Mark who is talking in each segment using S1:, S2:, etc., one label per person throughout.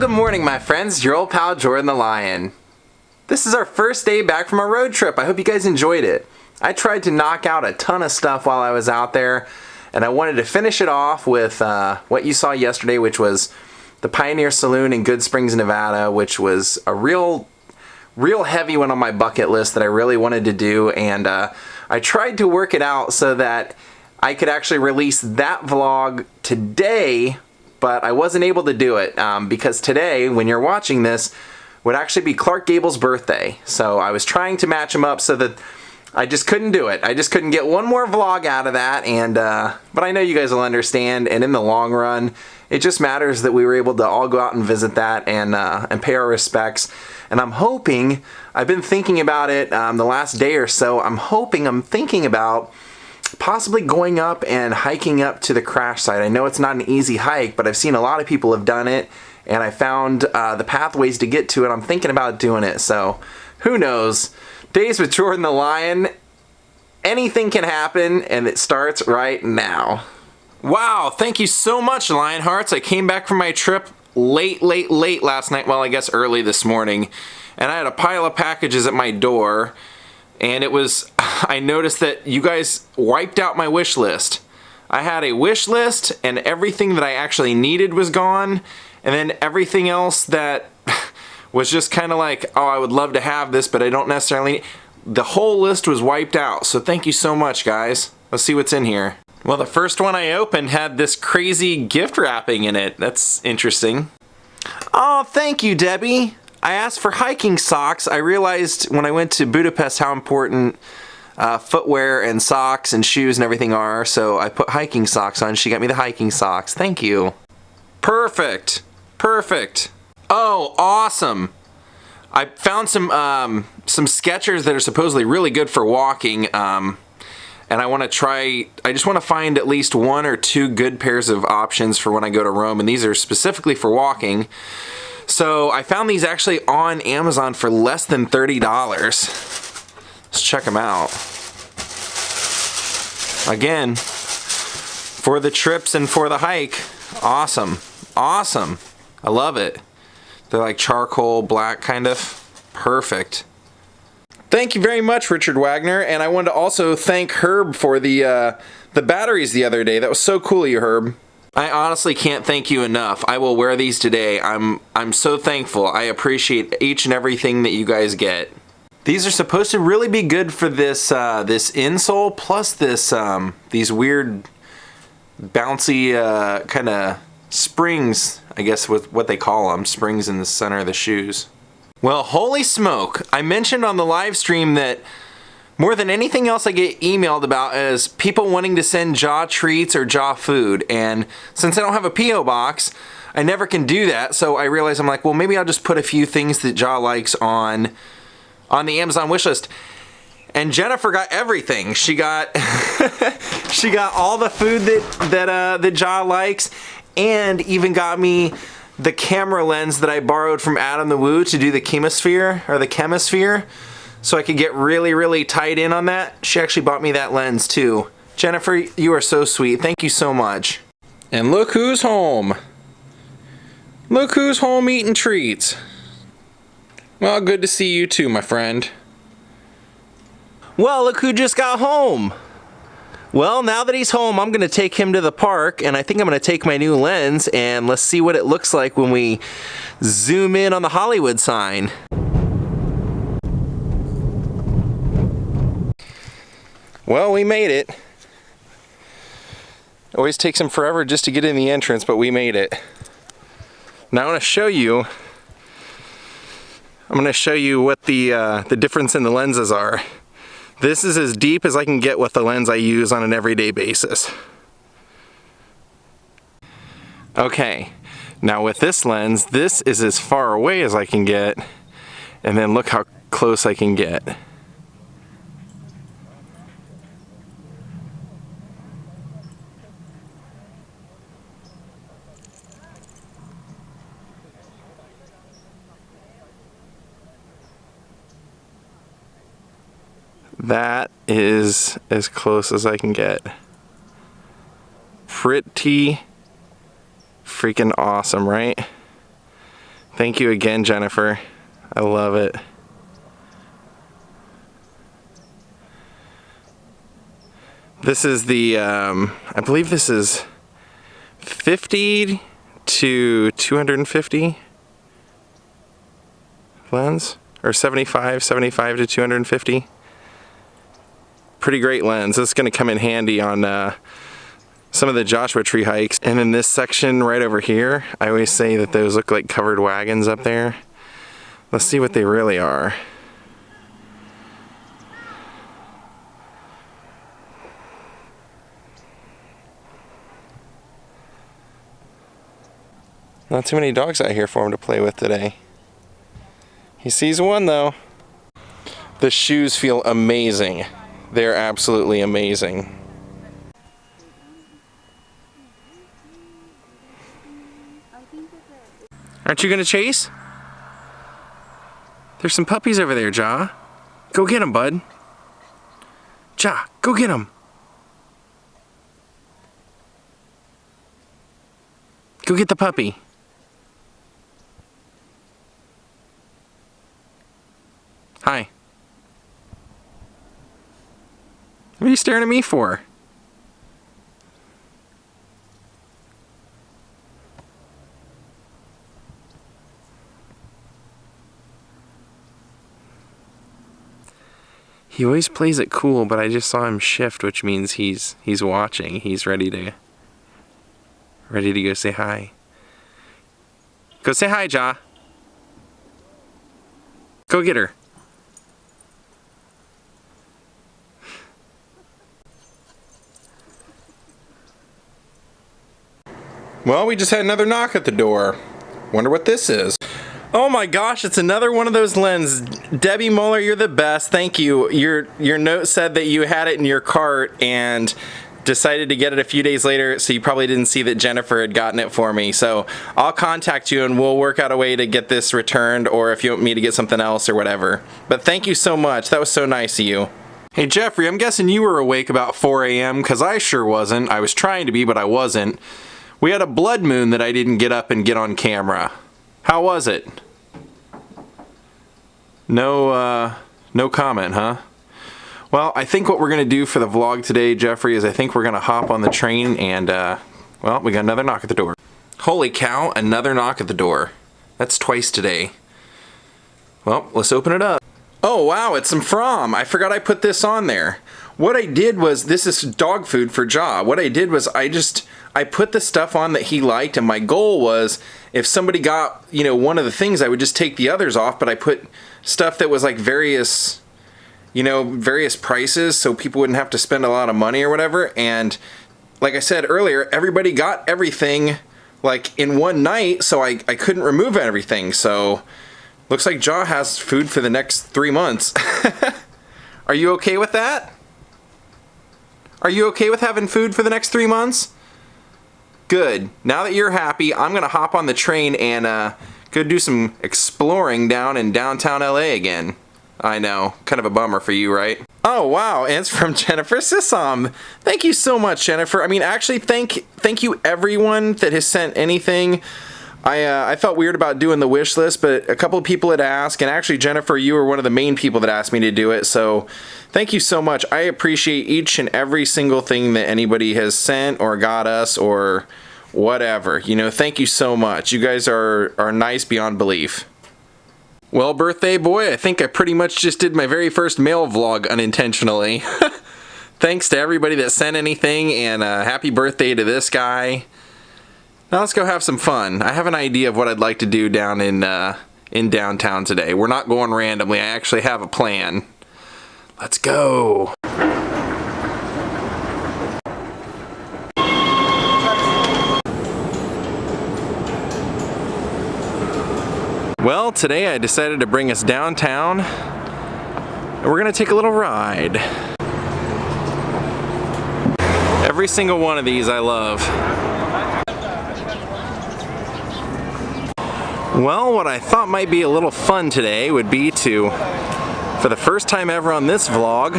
S1: good morning, my friends. Your old pal Jordan the Lion. This is our first day back from our road trip. I hope you guys enjoyed it. I tried to knock out a ton of stuff while I was out there, and I wanted to finish it off with what you saw yesterday, which was the Pioneer Saloon in Good Springs, Nevada, which was a real heavy one on my bucket list that I really wanted to do, and I tried to work it out so that I could actually release that vlog today, but I wasn't able to do it because today, when you're watching this, would actually be Clark Gable's birthday. So I was trying to match him up so that I just couldn't do it. I just couldn't get one more vlog out of that, and but I know you guys will understand, and in the long run, it just matters that we were able to all go out and visit that and pay our respects. And I'm hoping, I've been thinking about it the last day or so, I'm thinking about possibly going up and hiking up to the crash site. I know it's not an easy hike, but I've seen a lot of people have done it, and I found the pathways to get to it. I'm thinking about doing it, so who knows? Daze with Jordan the Lion. Anything can happen, and it starts right now. Wow, thank you so much, Lionhearts. I came back from my trip late last night, well, I guess early this morning, and I had a pile of packages at my door. And it was, I noticed that you guys wiped out my wish list. I had a wish list and everything that I actually needed was gone. And then everything else that was just kind of like, oh, I would love to have this, but I don't necessarily need. The whole list was wiped out. So thank you so much, guys. Let's see what's in here. Well, the first one I opened had this crazy gift wrapping in it. That's interesting. Oh, thank you, Debbie. I asked for hiking socks. I realized when I went to Budapest how important footwear and socks and shoes and everything are, so I put hiking socks on. She got me the hiking socks. Thank you. Perfect. Perfect. Oh, awesome. I found some Skechers that are supposedly really good for walking, and I want to try, I just want to find at least one or two good pairs of options for when I go to Rome, and these are specifically for walking. So I found these actually on Amazon for less than $30. Let's check them out. Again, for the trips and for the hike, awesome. Awesome. I love it. They're like charcoal black kind of. Perfect. Thank you very much, Richard Wagner, and I wanted to also thank Herb for the batteries the other day. That was so cool of you, Herb. I honestly can't thank you enough. I will wear these today. I'm so thankful. I appreciate each and everything that you guys get. These are supposed to really be good for this this insole plus this these weird bouncy kind of springs, I guess with what they call them, springs in the center of the shoes. Well, holy smoke. I mentioned on the live stream that more than anything else I get emailed about is people wanting to send Jaw treats or Jaw food, and since I don't have a P.O. box, I never can do that, so I realized I'm like, well, maybe I'll just put a few things that Jaw likes on the Amazon wishlist. And Jennifer got everything. She got she got all the food that Jaw likes, and even got me the camera lens that I borrowed from Adam the Woo to do the chemosphere or the chemisphere. So I could get really tight in on that. She actually bought me that lens too. Jennifer, you are so sweet. Thank you so much. And look who's home. Look who's home eating treats. Well, good to see you too, my friend. Well, look who just got home. Well, now that he's home, I'm going to take him to the park, and I think I'm going to take my new lens, and let's see what it looks like when we zoom in on the Hollywood sign. Well, we made it. Always takes him forever just to get in the entrance, but we made it. Now I want to show you, what the difference in the lenses are. This is as deep as I can get with the lens I use on an everyday basis. Okay, now with this lens, this is as far away as I can get, and then look how close I can get. That is as close as I can get. Pretty freaking awesome, right? Thank you again, Jennifer. I love it. This is the, I believe this is 50 to 250 lens, or 75 to 250. Pretty great lens. This is going to come in handy on some of the Joshua Tree hikes. And in this section right over here, I always say that those look like covered wagons up there. Let's see what they really are. Not too many dogs out here for him to play with today. He sees one though. The shoes feel amazing. They're absolutely amazing. Aren't you gonna chase? There's some puppies over there, Ja. Go get them, bud. Ja, go get them. Go get the puppy. Hi. What are you staring at me for? He always plays it cool, but I just saw him shift, which means he's watching. He's ready to go say hi. Go say hi, Ja. Go get her. Well, we just had another knock at the door. Wonder what this is. Oh my gosh, it's another one of those lenses. Debbie Muller, you're the best. Thank you. Your note said that you had it in your cart and decided to get it a few days later, so you probably didn't see that Jennifer had gotten it for me. So I'll contact you and we'll work out a way to get this returned, or if you want me to get something else or whatever. But thank you so much. That was so nice of you. Hey Jeffrey, I'm guessing you were awake about 4 a.m. because I sure wasn't. I was trying to be, but I wasn't. We had a blood moon that I didn't get up and get on camera. How was it? No comment, huh? Well, I think what we're gonna do for the vlog today, Jeffrey, is I think we're gonna hop on the train and, well, we got another knock at the door. Holy cow, another knock at the door. That's twice today. Well, let's open it up. Oh wow, it's some From. I forgot I put this on there. What I did was, this is dog food for Ja. What I did was I put the stuff on that he liked, and my goal was if somebody got, you know, one of the things, I would just take the others off, but I put stuff that was like various, you know, various prices so people wouldn't have to spend a lot of money or whatever. And like I said earlier, everybody got everything like in one night, so I couldn't remove everything. So looks like Ja has food for the next 3 months. Are you okay with that? Are you okay with having food for the next 3 months? Good. Now that you're happy, I'm gonna hop on the train and go do some exploring down in downtown LA again. I know, kind of a bummer for you, right? Oh wow, and it's from Jennifer Sissom. Thank you so much, Jennifer. I mean, actually, thank you everyone that has sent anything. I felt weird about doing the wish list, but a couple of people had asked, and actually, Jennifer, you were one of the main people that asked me to do it, so thank you so much. I appreciate each and every single thing that anybody has sent or got us or whatever. You know, thank you so much. You guys are nice beyond belief. Well, birthday boy, I think I pretty much just did my very first mail vlog unintentionally. Thanks to everybody that sent anything, and happy birthday to this guy. Now let's go have some fun. I have an idea of what I'd like to do down in downtown today. We're not going randomly. I actually have a plan. Let's go. Well, today I decided to bring us downtown, and we're gonna take a little ride. Every single one of these I love. Well, what I thought might be a little fun today would be to, for the first time ever on this vlog,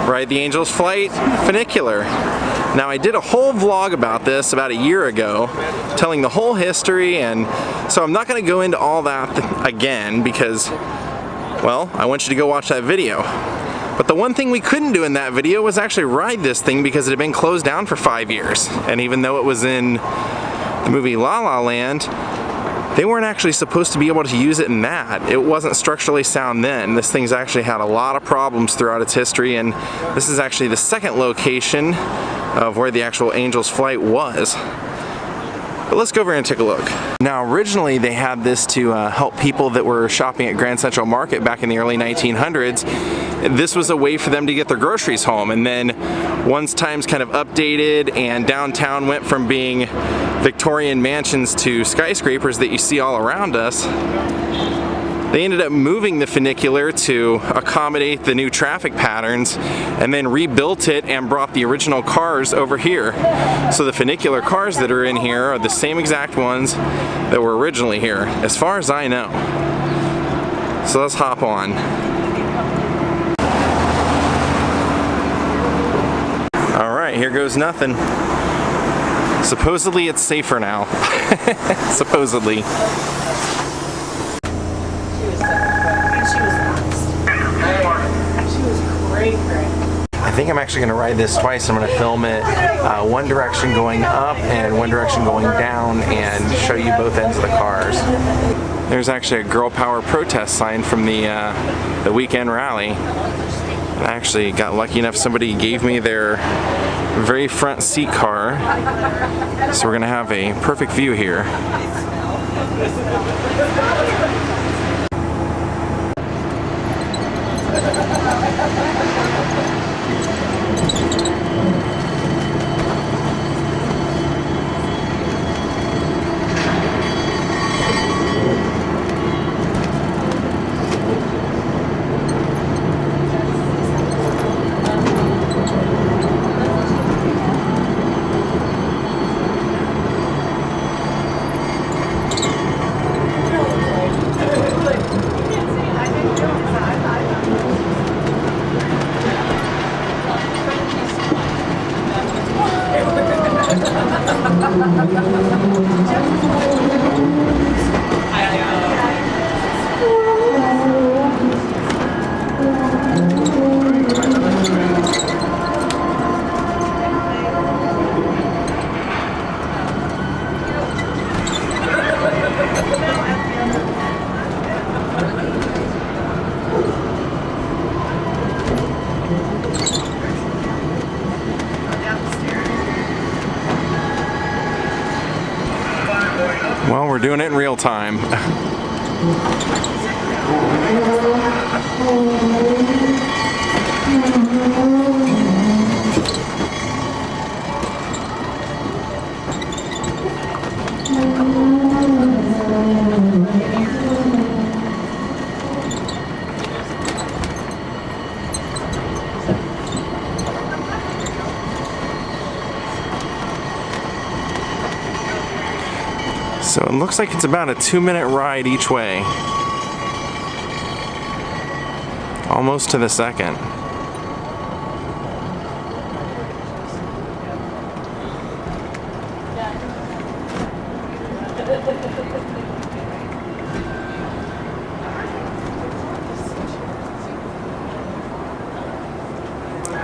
S1: ride the Angel's Flight Funicular. Now I did a whole vlog about this about a year ago, telling the whole history, and so I'm not going to go into all that again because, well, I want you to go watch that video. But the one thing we couldn't do in that video was actually ride this thing because it had been closed down for 5 years. And even though it was in the movie La La Land, they weren't actually supposed to be able to use it in that. It wasn't structurally sound then. This thing's actually had a lot of problems throughout its history, and this is actually the second location of where the actual Angel's Flight was. But let's go over and take a look. Now originally they had this to help people that were shopping at Grand Central Market back in the early 1900s. This was a way for them to get their groceries home, and then once times kind of updated and downtown went from being Victorian mansions to skyscrapers that you see all around us, they ended up moving the funicular to accommodate the new traffic patterns and then rebuilt it and brought the original cars over here. So the funicular cars that are in here are the same exact ones that were originally here, as far as I know. So let's hop on. Alright, here goes nothing. Supposedly it's safer now. Supposedly. I think I'm actually going to ride this twice. I'm going to film it one direction going up and one direction going down and show you both ends of the cars. There's actually a girl power protest sign from the weekend rally. I actually got lucky enough, somebody gave me their very front seat car, so we're going to have a perfect view here. Well, we're doing it in real time. So it looks like it's about a 2-minute ride each way. Almost to the second.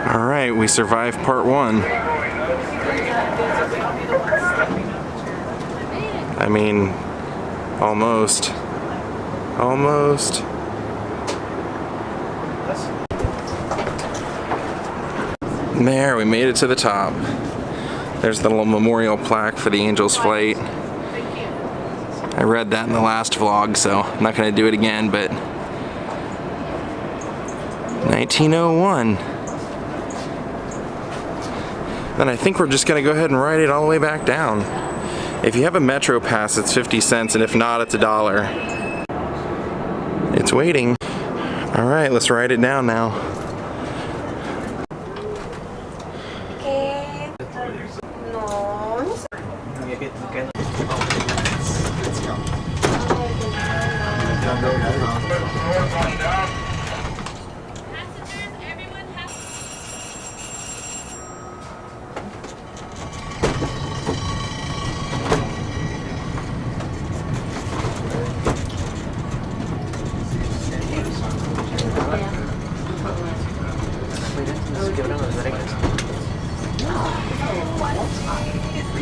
S1: All right, we survived part 1. I mean, almost. Almost. There, we made it to the top. There's the little memorial plaque for the Angel's Flight. I read that in the last vlog, so I'm not going to do it again, but 1901. Then I think we're just going to go ahead and ride it all the way back down. If you have a Metro Pass, it's 50 cents, and if not, it's $1. It's waiting. All right, let's ride it down now.
S2: Okay. No.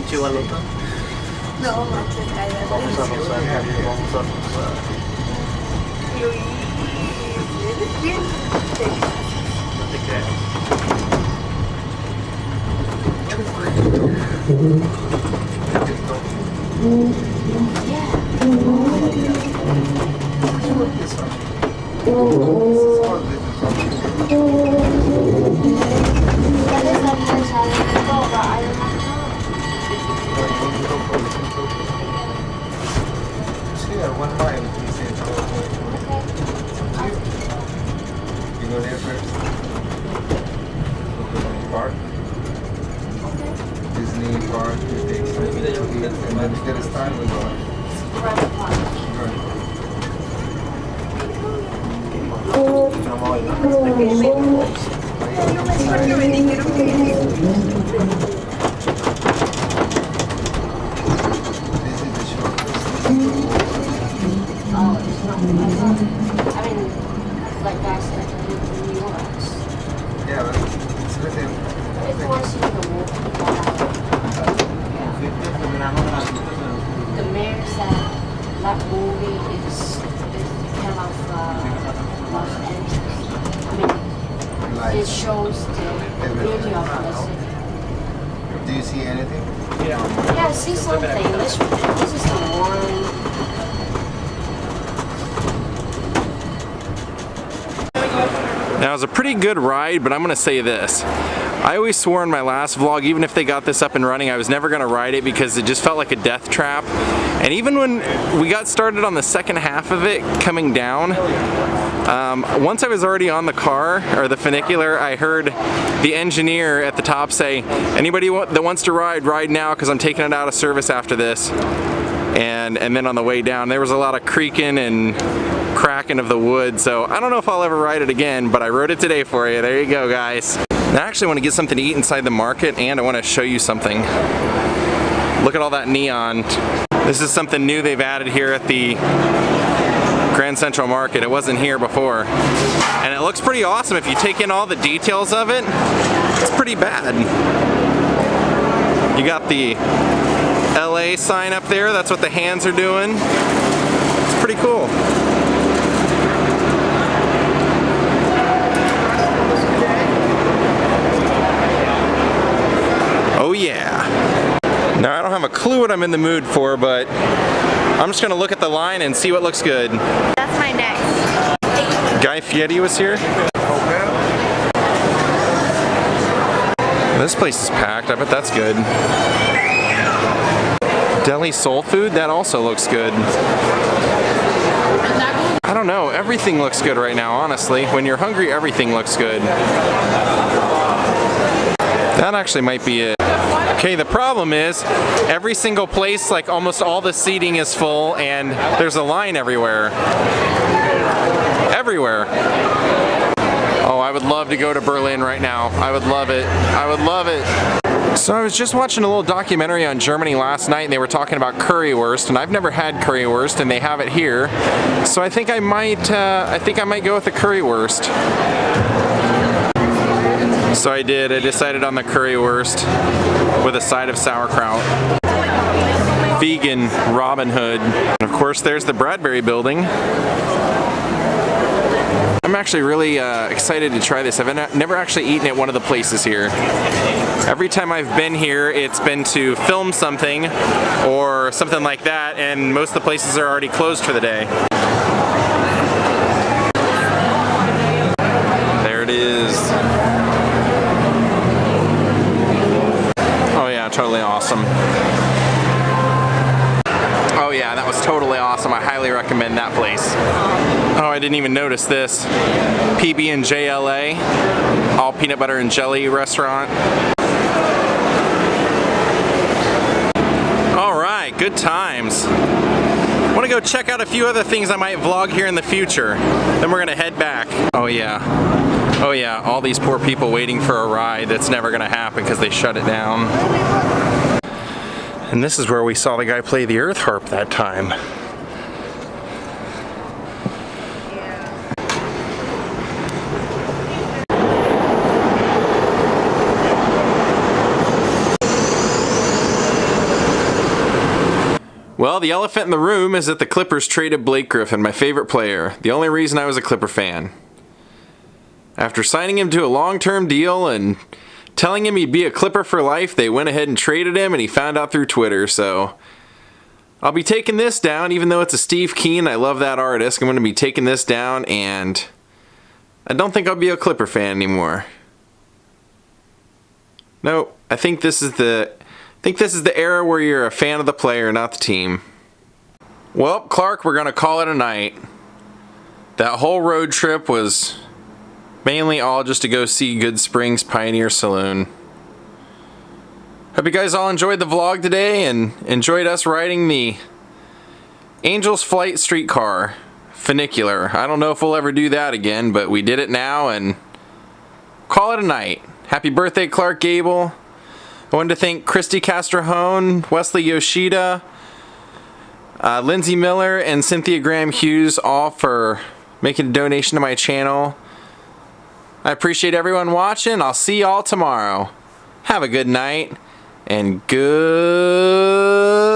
S2: No, más te caigas.
S3: Vamos a rozar, Javier, vamos a rozar.
S2: Luis, eres bien.
S3: No te creas. One mile, he said. You go there first. Park. Disney Park, you take some to eat, and then if there is time, we go. This is the shortest.
S4: I mean, like I said, in New York.
S3: Yeah, but it's within.
S4: If you want to see the wolf, the mayor said that movie is kind of Los Angeles. I mean, it shows the beauty of the city.
S3: Do you see anything?
S4: Yeah, I see something. This is the one.
S1: Now, it was a pretty good ride, but I'm going to say this. I always swore in my last vlog, even if they got this up and running, I was never going to ride it because it just felt like a death trap. And even when we got started on the second half of it coming down, once I was already on the car, or the funicular, I heard the engineer at the top say, anybody that wants to ride now because I'm taking it out of service after this. And then on the way down, there was a lot of creaking and cracking of the wood, so I don't know if I'll ever ride it again, but I rode it today for you. There you go, guys. Now, I actually want to get something to eat inside the market, and I want to show you something. Look at all that neon. This is something new they've added here at the Grand Central Market. It wasn't here before. And it looks pretty awesome. If you take in all the details of it, it's pretty bad. You got the LA sign up there, that's what the hands are doing. It's pretty cool. Oh yeah. Now I don't have a clue what I'm in the mood for, but I'm just gonna look at the line and see what looks good.
S2: That's my next.
S1: Guy Fieri was here. This place is packed, I bet that's good. Deli soul food, that also looks good. I don't know, everything looks good right now, honestly. When you're hungry, everything looks good. That actually might be it. Okay, the problem is, every single place, like almost all the seating is full and there's a line everywhere. Everywhere. Oh, I would love to go to Berlin right now. I would love it. I would love it. So I was just watching a little documentary on Germany last night and they were talking about currywurst, and I've never had currywurst and they have it here. So I think I might go with the currywurst. So I did. I decided on the currywurst with a side of sauerkraut. Vegan Robin Hood. And of course there's the Bradbury building. I'm actually really excited to try this. I've never actually eaten at one of the places here. Every time I've been here, it's been to film something or something like that, and most of the places are already closed for the day. There it is. Oh yeah, totally awesome. Oh yeah, that was totally awesome. I highly recommend that place. Oh, I didn't even notice this. PB&J LA, all peanut butter and jelly restaurant. All right, good times. I want to go check out a few other things I might vlog here in the future. Then we're gonna head back. Oh yeah. Oh yeah, all these poor people waiting for a ride that's never gonna happen because they shut it down. And this is where we saw the guy play the earth harp that time. Well, the elephant in the room is that the Clippers traded Blake Griffin, my favorite player. The only reason I was a Clipper fan. After signing him to a long-term deal and telling him he'd be a Clipper for life, they went ahead and traded him, and he found out through Twitter, so I'll be taking this down, even though it's a Steve Keen. I love that artist. I'm going to be taking this down, and I don't think I'll be a Clipper fan anymore. No, I think this is the era where you're a fan of the player, not the team. Well, Clark, we're going to call it a night. That whole road trip was mainly all just to go see Good Springs Pioneer Saloon. Hope you guys all enjoyed the vlog today and enjoyed us riding the Angels Flight streetcar, Funicular. I don't know if we'll ever do that again, but we did it now and call it a night. Happy birthday, Clark Gable. I wanted to thank Christy Castrojone, Wesley Yoshida, Lindsay Miller, and Cynthia Graham Hughes, all for making a donation to my channel. I appreciate everyone watching. I'll see y'all tomorrow. Have a good night and good